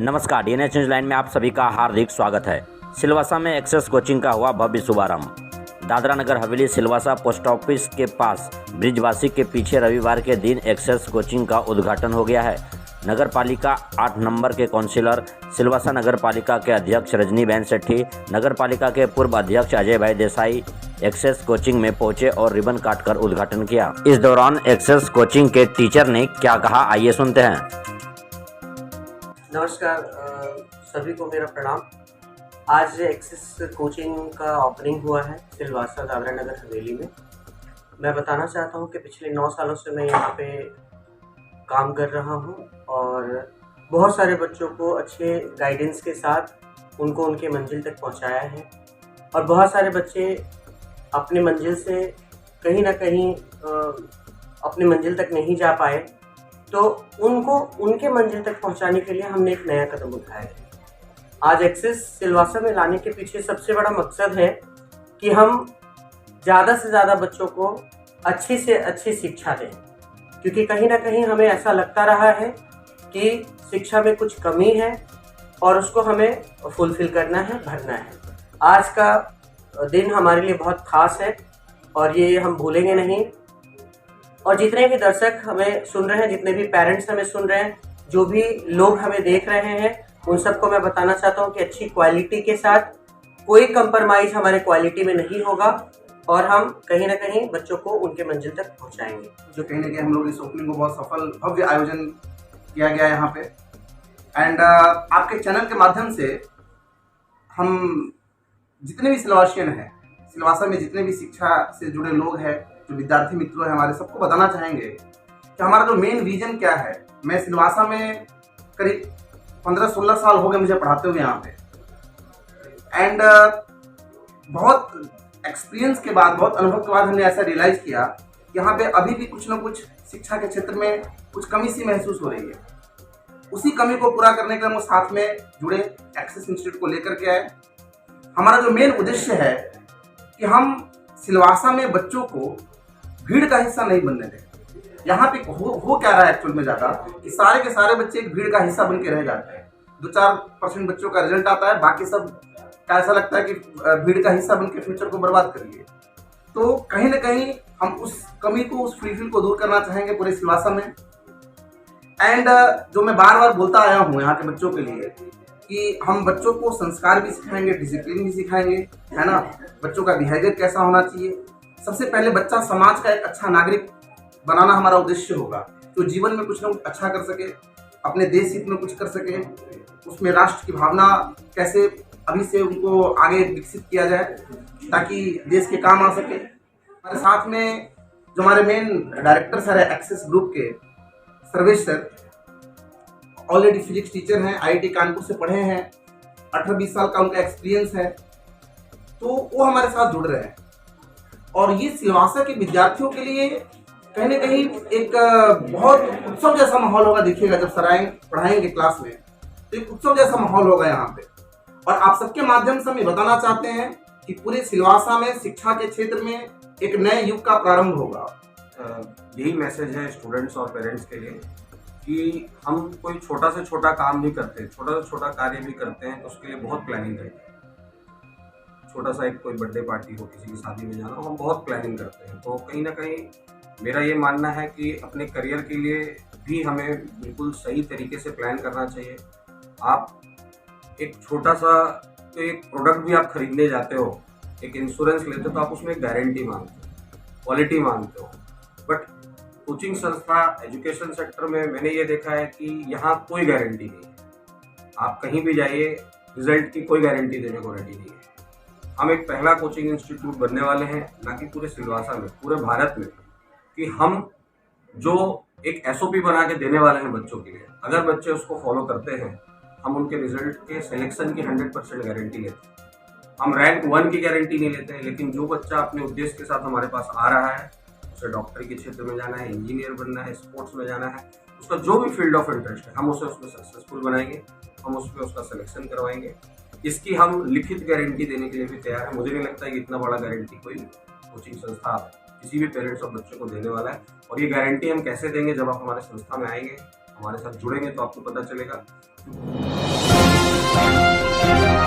नमस्कार, DNH news line में आप सभी का हार्दिक स्वागत है। सिलवासा में एक्सेस कोचिंग का हुआ भव्य शुभारंभ। दादरा नगर हवेली सिलवासा पोस्ट ऑफिस के पास ब्रिजवासी के पीछे रविवार के दिन एक्सेस कोचिंग का उद्घाटन हो गया है। नगर पालिका 8 नंबर के काउंसिलर, सिलवासा नगर पालिका के अध्यक्ष रजनीबेन सेठी, नगर पालिका के पूर्व अध्यक्ष अजय भाई देसाई एक्सेस कोचिंग में पहुंचे और रिबन काटकर उद्घाटन किया। इस दौरान एक्सेस कोचिंग के टीचर ने क्या कहा, आइए सुनते हैं। नमस्कार, सभी को मेरा प्रणाम। आज एक्सेस कोचिंग का ओपनिंग हुआ है सिलवासा दादरा नगर हवेली में। मैं बताना चाहता हूं कि पिछले 9 सालों से मैं यहां पे काम कर रहा हूं और बहुत सारे बच्चों को अच्छे गाइडेंस के साथ उनको उनके मंजिल तक पहुंचाया है। और बहुत सारे बच्चे अपनी मंजिल से कहीं ना कहीं अपनी मंजिल तक नहीं जा पाए, तो उनको उनके मंजिल तक पहुंचाने के लिए हमने एक नया कदम उठाया है। आज एक्सेस सिलवासा में लाने के पीछे सबसे बड़ा मकसद है कि हम ज़्यादा से ज़्यादा बच्चों को अच्छी से अच्छी शिक्षा दें, क्योंकि कहीं ना कहीं हमें ऐसा लगता रहा है कि शिक्षा में कुछ कमी है और उसको हमें फुलफिल करना है, भरना है। आज का दिन हमारे लिए बहुत खास है और ये हम भूलेंगे नहीं। और जितने भी दर्शक हमें सुन रहे हैं, जितने भी पेरेंट्स हमें सुन रहे हैं, जो भी लोग हमें देख रहे हैं, उन सबको मैं बताना चाहता हूं कि अच्छी क्वालिटी के साथ कोई कंप्रोमाइज़ हमारे क्वालिटी में नहीं होगा और हम कहीं ना कहीं बच्चों को उनके मंजिल तक पहुंचाएंगे। जो कहीं ना कहीं हम लोग इस ओपनिंग को बहुत सफल भव्य आयोजन किया गया यहाँ पे। एंड आपके चैनल के माध्यम से हम जितने भी सिलवासियन हैं, सिलवासा में जितने भी शिक्षा से जुड़े लोग हैं, जो विद्यार्थी मित्रों हैं हमारे, सबको बताना चाहेंगे कि हमारा जो मेन विजन क्या है। मैं सिलवासा में करीब 15-16 साल हो गए मुझे पढ़ाते हुए यहाँ पे। एंड बहुत एक्सपीरियंस के बाद, बहुत अनुभव के बाद हमने ऐसा रियलाइज किया कि यहाँ पे अभी भी कुछ ना कुछ शिक्षा के क्षेत्र में कुछ कमी सी महसूस हो रही है। उसी कमी को पूरा करने के लिए हम साथ में जुड़े एक्सेस इंस्टीट्यूट को लेकर के आए। हमारा जो मेन उद्देश्य है कि हम सिलवासा में बच्चों को भीड़ का हिस्सा नहीं बनने दें। यहाँ पे हो क्या रहा है एक्चुअल में ज़्यादा कि सारे के सारे बच्चे एक भीड़ का हिस्सा बन के रह जाते हैं। 2-4% बच्चों का रिजल्ट आता है, बाकी सब का ऐसा लगता है कि भीड़ का हिस्सा बन के फ्यूचर को बर्बाद कर लिए। तो कहीं ना कहीं हम उस कमी को, उस फुलफिल को दूर करना चाहेंगे पूरे सिलवासा में। एंड जो मैं बार बार बोलता आया हूँ यहाँ के बच्चों के लिए कि हम बच्चों को संस्कार भी सिखाएंगे, डिसिप्लिन भी सिखाएंगे, है ना। बच्चों का बिहेवियर कैसा होना चाहिए। सबसे पहले बच्चा समाज का एक अच्छा नागरिक बनाना हमारा उद्देश्य होगा, तो जीवन में कुछ ना कुछ अच्छा कर सके, अपने देश हित में कुछ कर सके। उसमें राष्ट्र की भावना कैसे अभी से उनको आगे विकसित किया जाए ताकि देश के काम आ सके। हमारे साथ में जो हमारे मेन डायरेक्टर सर है एक्सेस ग्रुप के, Sarvesh sir, already physics teacher हैं, IIT कानपुर से पढ़े हैं, 18-20 साल का उनका एक्सपीरियंस है, तो वो हमारे साथ जुड़ रहे हैं। और ये सिलवासा के विद्यार्थियों के लिए कहीं ना कहीं एक बहुत उत्सव जैसा माहौल होगा। देखिएगा जब सर पढ़ाएंगे क्लास में, तो एक उत्सव जैसा माहौल होगा यहाँ पे। और आप सबके माध्यम से हम ये बताना चाहते हैं कि पूरे सिलवासा में शिक्षा के क्षेत्र में एक नए युग का प्रारंभ होगा। यही मैसेज है स्टूडेंट्स और पेरेंट्स के लिए कि हम कोई छोटा से छोटा काम नहीं करते, छोटा से छोटा कार्य भी करते हैं तो उसके लिए बहुत प्लानिंग करते हैं। छोटा सा एक कोई बर्थडे पार्टी हो, किसी की शादी में जाना हो, हम बहुत प्लानिंग करते हैं। तो कहीं ना कहीं मेरा ये मानना है कि अपने करियर के लिए भी हमें बिल्कुल सही तरीके से प्लान करना चाहिए। आप एक छोटा सा तो एक प्रोडक्ट भी आप खरीदने जाते हो, एक इंश्योरेंस लेते हो, तो आप उसमें गारंटी मांगते हो, क्वालिटी मांगते हो। बट कोचिंग संस्था, एजुकेशन सेक्टर में मैंने ये देखा है कि यहाँ कोई गारंटी नहीं है। आप कहीं भी जाइए, रिजल्ट की कोई गारंटी देने को रेडी नहीं है। हम एक पहला कोचिंग इंस्टीट्यूट बनने वाले हैं, ना कि पूरे सिलवासा में, पूरे भारत में, कि हम जो एक SOP बना के देने वाले हैं बच्चों के लिए। अगर बच्चे उसको फॉलो करते हैं, हम उनके रिजल्ट के सिलेक्शन की 100% गारंटी लेते हैं। हम रैंक 1 की गारंटी नहीं लेते हैं, लेकिन जो बच्चा अपने उद्देश्य के साथ हमारे पास आ रहा है, उसे डॉक्टरी के क्षेत्र में जाना है, इंजीनियर बनना है, स्पोर्ट्स में जाना है, उसका जो भी फील्ड ऑफ इंटरेस्ट है, हम उसे उसमें सक्सेसफुल बनाएंगे, हम उसमें उसका सिलेक्शन करवाएंगे। इसकी हम लिखित गारंटी देने के लिए भी तैयार हैं। मुझे नहीं लगता है कि इतना बड़ा गारंटी कोई कोचिंग संस्था किसी भी पेरेंट्स और बच्चों को देने वाला है। और ये गारंटी हम कैसे देंगे, जब आप हमारे संस्था में आएंगे, हमारे साथ जुड़ेंगे, तो आपको पता चलेगा। है।